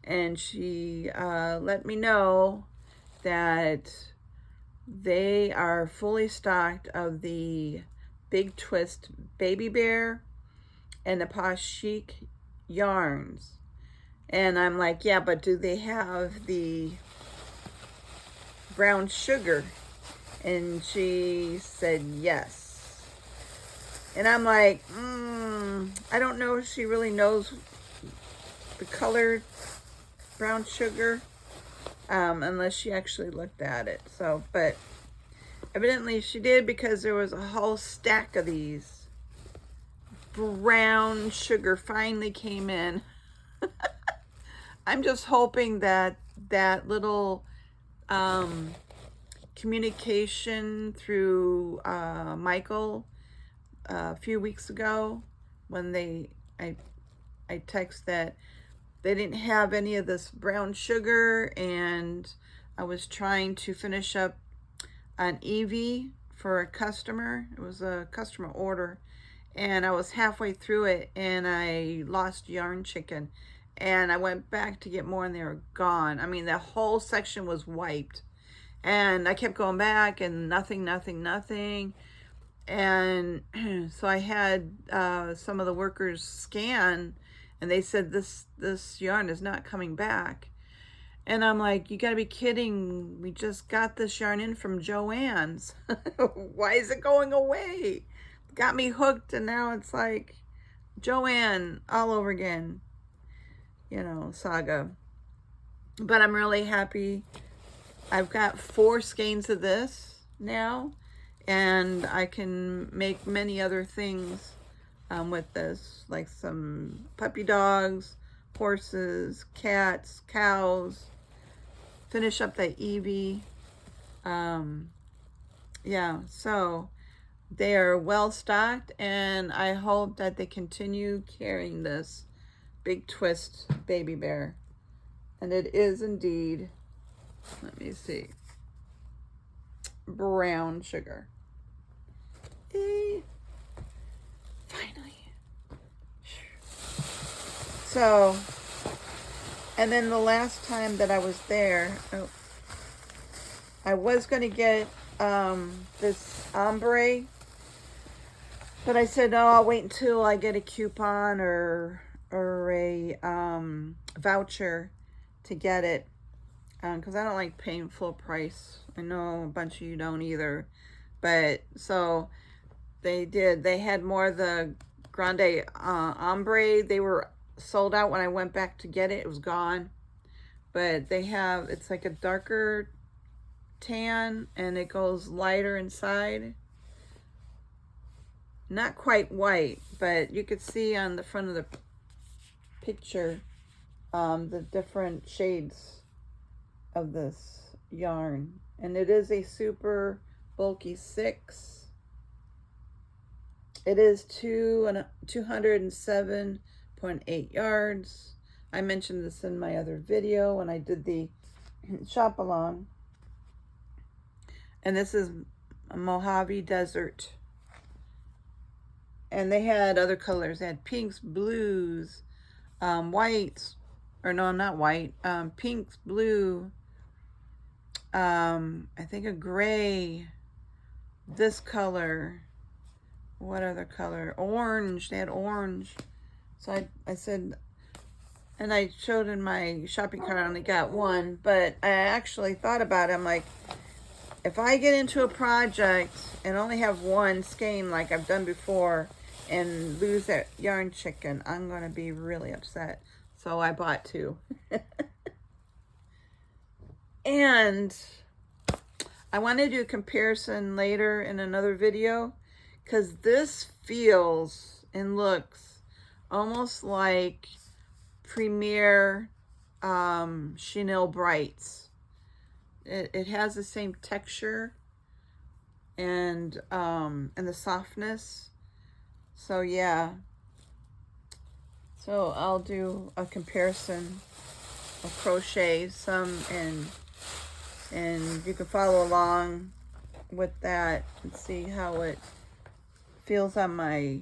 and she let me know that they are fully stocked of the Big Twist Baby Bear and the Posh Chic yarns. And I'm like, yeah, but do they have the brown sugar? And she said yes. And I'm like, I don't know if she really knows the color brown sugar, unless she actually looked at it. So, but evidently she did, because there was a whole stack of these. Brown sugar finally came in. I'm just hoping that that little communication through Michael a few weeks ago, when I text that they didn't have any of this brown sugar, and I was trying to finish up an EV for a customer. It was a customer order, and I was halfway through it and I lost yarn chicken, and I went back to get more and they were gone. I mean, the whole section was wiped, and I kept going back and nothing. And so I had some of the workers scan, and they said this yarn is not coming back. And I'm like, you gotta be kidding. We just got this yarn in from Joann's. Why is it going away? Got me hooked, and now it's like Joann all over again. You know, saga. But I'm really happy. I've got 4 skeins of this now, and I can make many other things with this, like some puppy dogs, horses, cats, cows, finish up that Evie. Yeah, so they are well stocked, and I hope that they continue carrying this big twist baby bear. And it is indeed, let me see, brown sugar. Hey, finally. So, and then the last time that I was there, I was going to get this ombre, but I said, no, I'll wait until I get a coupon or a voucher to get it, because I don't like paying full price. I know a bunch of you don't either, but so they did. They had more of the grande ombre. They were sold out when I went back to get it. It was gone. But they have, it's like a darker tan, and it goes lighter inside. Not quite white, but you could see on the front of the picture the different shades of this yarn. And it is a super bulky 6. It is 207.8 yards. I mentioned this in my other video when I did the shop along. And this is Mojave Desert. And they had other colors. They had pinks, blues, whites, or no, not white, pinks, blue, I think a gray, this color, what other color? Orange. They had orange. So I said, and I showed in my shopping cart I only got one, but I actually thought about it. I'm like, if I get into a project and only have one skein like I've done before and lose that yarn chicken, I'm going to be really upset. So I bought 2. And I want to do a comparison later in another video, because this feels and looks almost like Premier Chenille Brights. It has the same texture and the softness. So yeah. So I'll do a comparison of crochet some, and you can follow along with that and see how it feels on my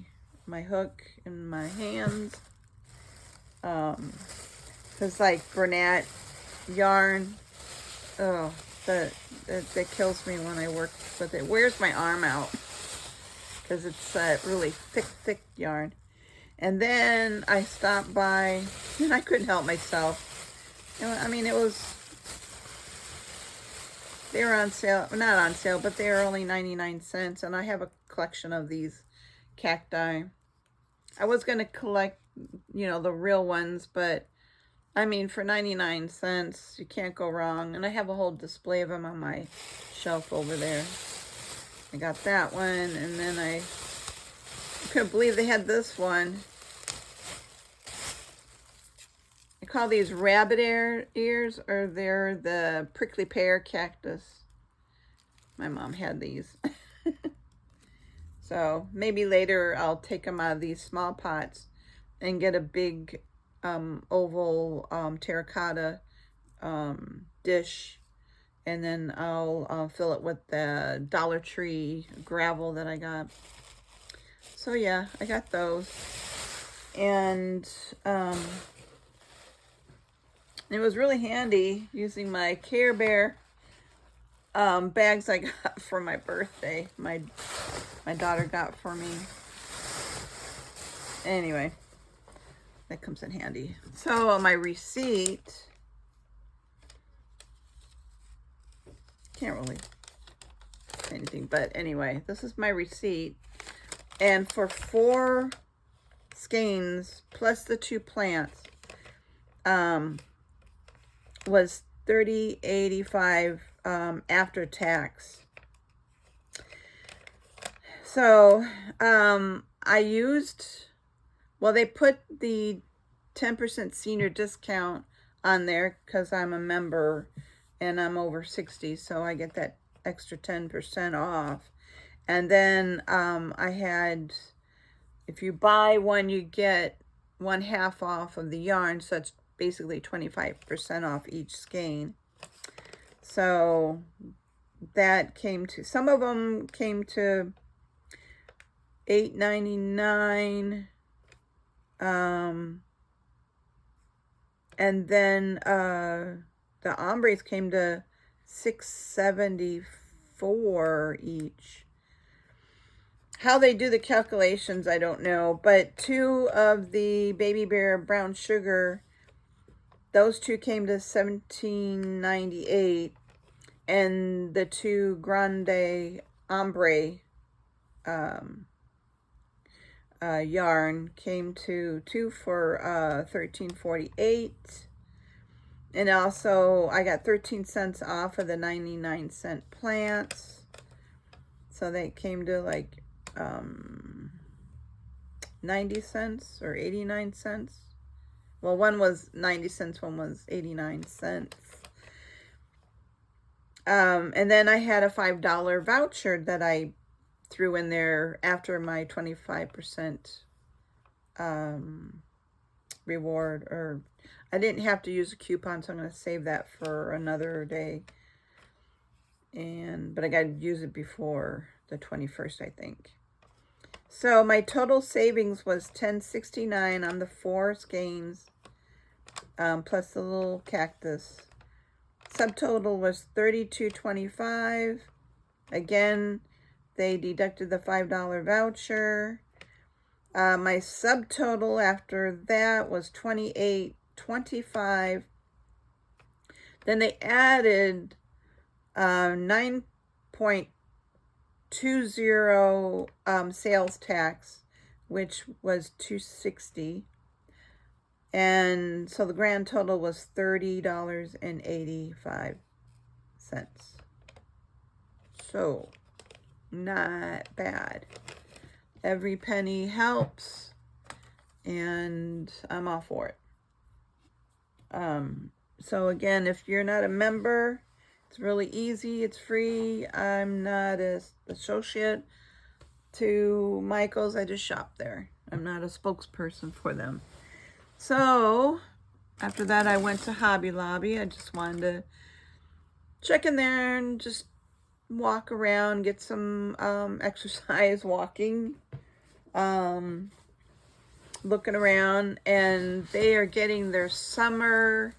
hook and my hands. Cause like Bernat yarn, oh, that kills me when I work with it. It wears my arm out because it's really thick yarn. And then I stopped by, and I couldn't help myself. I mean, they were on sale, not on sale, but they were only 99 cents. And I have a collection of these cacti. I was going to collect, you know, the real ones, but I mean, for 99 cents, you can't go wrong. And I have a whole display of them on my shelf over there. I got that one, and then I couldn't believe they had this one. I call these rabbit ears, or they're the prickly pear cactus. My mom had these. So maybe later I'll take them out of these small pots and get a big oval terracotta dish, and then I'll fill it with the Dollar Tree gravel that I got. So yeah, I got those, and it was really handy using my Care Bear bags I got for my birthday. My daughter got for me. Anyway, that comes in handy. So on my receipt, can't really say anything, but anyway, this is my receipt. And for 4 skeins plus the 2 plants, was $30.85 after tax. So I used, well, they put the 10% senior discount on there because I'm a member and I'm over 60, so I get that extra 10% off. And then I had, if you buy one, you get 1/2 off of the yarn, so it's basically 25% off each skein. So that came to, some of them came to $8.99, and then the ombres came to $6.74 each. How they do the calculations, I don't know, but 2 of the Baby Bear brown sugar, those 2 came to $17.98, and the 2 grande ombre yarn came to 2 for $13.48. And also I got 13 cents off of the 99-cent plants, so they came to like 90 cents or 89 cents. Well, one was 90 cents, one was 89 cents. And then I had a $5 voucher that I threw in there after my 25% reward, or I didn't have to use a coupon, so I'm going to save that for another day. But I got to use it before the 21st, I think. So my total savings was $10.69 on the 4 skeins, plus the little cactus. Subtotal was $32.25. Again, they deducted the $5 voucher. My subtotal after that was $28.25. Then they added 9.20 sales tax, which was $2.60. And so the grand total was $30.85. So not bad. Every penny helps, and I'm all for it. So again, if you're not a member, it's really easy. It's free. I'm not an associate to Michael's. I just shop there. I'm not a spokesperson for them. So after that, I went to Hobby Lobby. I just wanted to check in there and just walk around, get some exercise walking, looking around, and they are getting their summer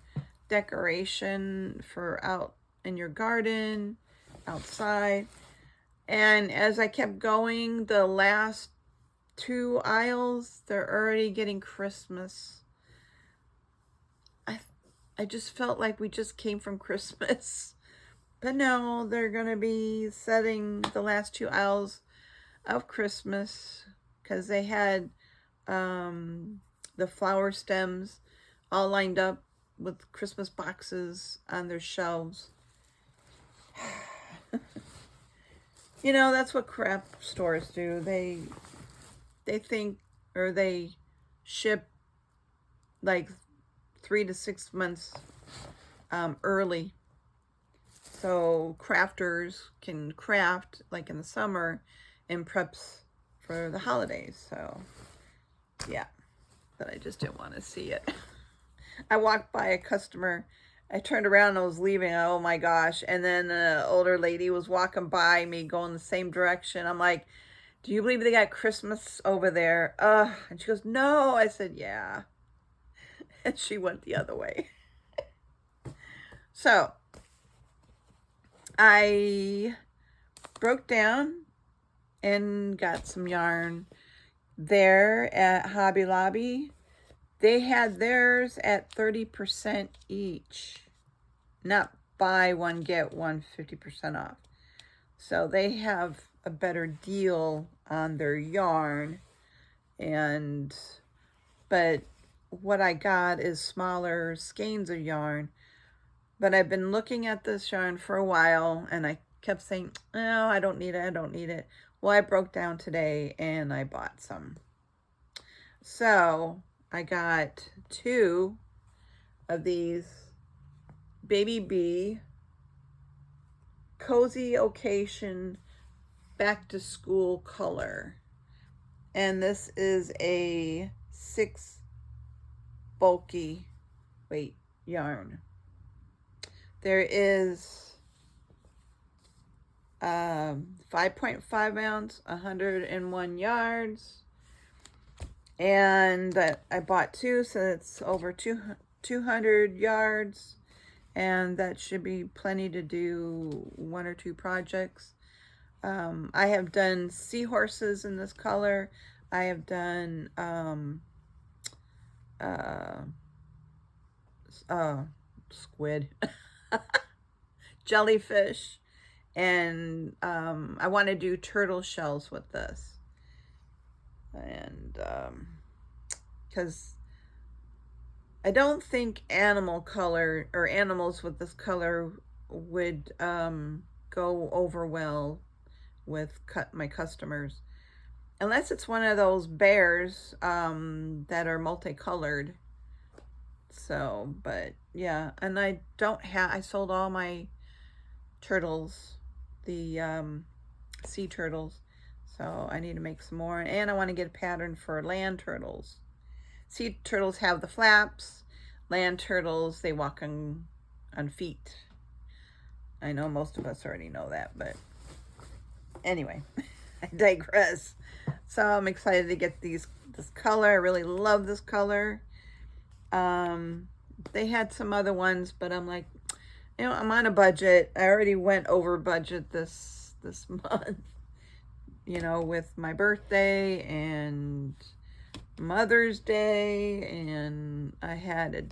decoration for out in your garden, outside. And as I kept going, the last 2 aisles, they're already getting Christmas. I just felt like we just came from Christmas. But no, they're going to be setting the last 2 aisles of Christmas, because they had the flower stems all lined up with Christmas boxes on their shelves. You know, that's what craft stores do. They think, or they ship like 3 to 6 months early, so crafters can craft like in the summer and preps for the holidays. So yeah, but I just didn't want to see it. I walked by a customer, I turned around and I was leaving. Oh my gosh. And then an older lady was walking by me going the same direction. I'm like, do you believe they got Christmas over there? And she goes, no. I said, yeah. And she went the other way. So I broke down and got some yarn there at Hobby Lobby. They had theirs at 30% each. Not buy one, get one 50% off. So they have a better deal on their yarn. But what I got is smaller skeins of yarn. But I've been looking at this yarn for a while, and I kept saying, oh, I don't need it, I don't need it. Well, I broke down today, and I bought some. So I got 2 of these Baby Bee Cozy Occasion Back to School color. And this is a 6 bulky weight yarn. There is 5.5 ounce, 101 yards. And I bought 2, so it's over 200 yards. And that should be plenty to do 1 or 2 projects. I have done seahorses in this color. I have done squid, jellyfish, and I want to do turtle shells with this. And because I don't think animal color or animals with this color would go over well with my customers, unless it's one of those bears that are multicolored. So, but yeah, and I sold all my turtles, the sea turtles, so I need to make some more, and I want to get a pattern for land turtles. Sea turtles have the flaps. Land turtles, they walk on feet. I know most of us already know that, but anyway, I digress. So I'm excited to get this color. I really love this color. They had some other ones, but I'm like, you know, I'm on a budget. I already went over budget this month, you know, with my birthday and Mother's Day, and I had a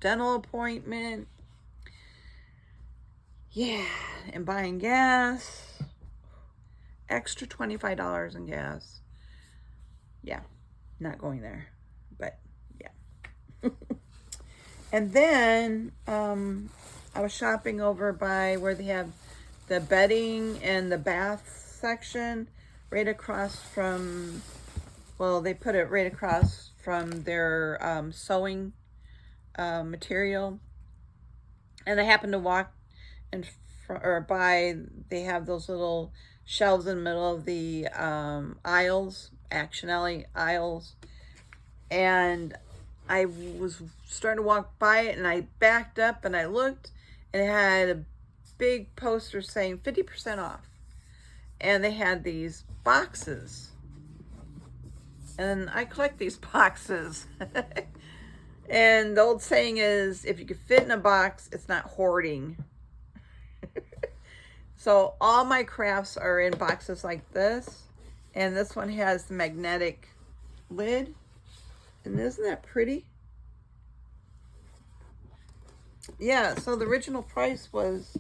dental appointment. Yeah, and buying gas, extra $25 in gas. Yeah, not going there, but yeah. And then I was shopping over by where they have the bedding and the bath section, right across from, well, they put it right across from their sewing material. And I happened to walk they have those little shelves in the middle of the aisles, Action Alley aisles. And I was starting to walk by it, and I backed up and I looked, and it had a big poster saying 50% off. And they had these boxes. And I collect these boxes. And the old saying is, if you could fit in a box, it's not hoarding. So all my crafts are in boxes like this. And this one has the magnetic lid. And isn't that pretty? Yeah, so the original price was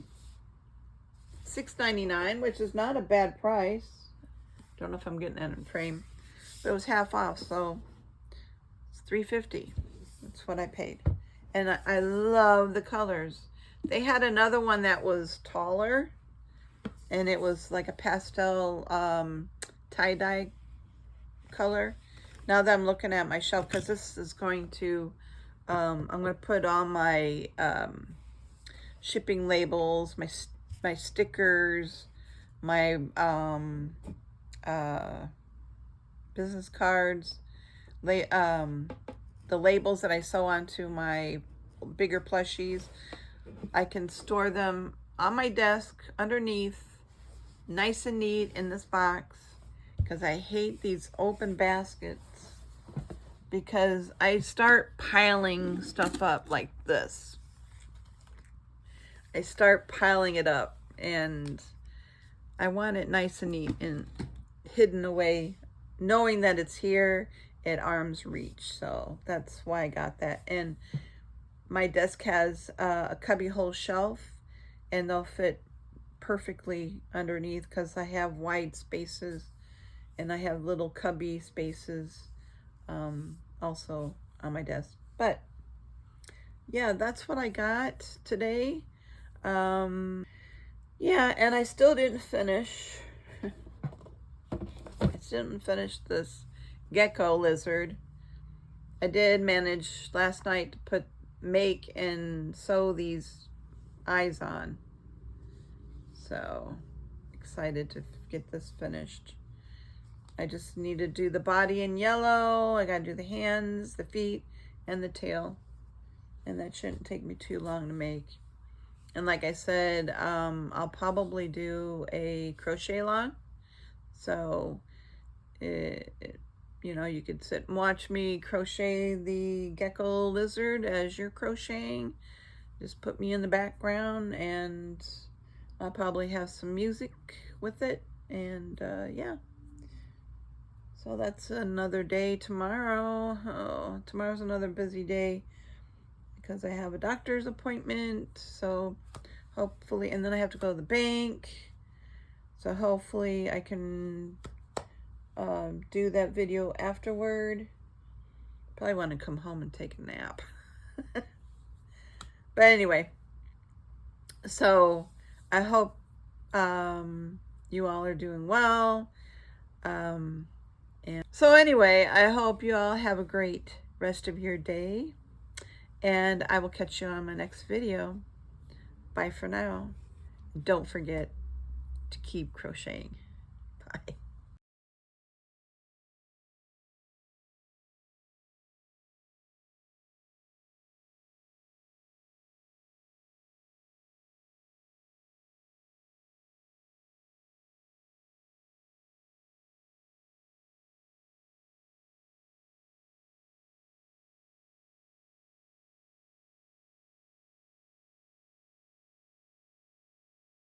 $6.99, which is not a bad price. Don't know if I'm getting that in frame. But it was half off, so $3.50. That's what I paid. And I love the colors. They had another one that was taller, and it was like a pastel tie-dye color. Now that I'm looking at my shelf, because this is going to, I'm going to put on my shipping labels, my stickers, my business cards, the labels that I sew onto my bigger plushies. I can store them on my desk underneath, nice and neat in this box, because I hate these open baskets, because I start piling stuff up like this. I start piling it up, and I want it nice and neat and hidden away, knowing that it's here at arm's reach. So that's why I got that. And my desk has a cubby hole shelf, and they'll fit perfectly underneath because I have wide spaces and I have little cubby spaces also on my desk. But yeah, that's what I got today. Yeah, and I still didn't finish. I didn't finish this gecko lizard. I did manage last night to make and sew these eyes on. So excited to get this finished. I just need to do the body in yellow. I gotta do the hands, the feet, and the tail. And that shouldn't take me too long to make. And like I said, I'll probably do a crochet along. So, you know, you could sit and watch me crochet the gecko lizard as you're crocheting. Just put me in the background, and I'll probably have some music with it. And yeah. So that's another day tomorrow. Oh, tomorrow's another busy day because I have a doctor's appointment. So hopefully, and then I have to go to the bank. So hopefully I can do that video afterward. Probably want to come home and take a nap. But anyway, so I hope you all are doing well. And so anyway, I hope you all have a great rest of your day. And I will catch you on my next video. Bye for now. Don't forget to keep crocheting. Bye.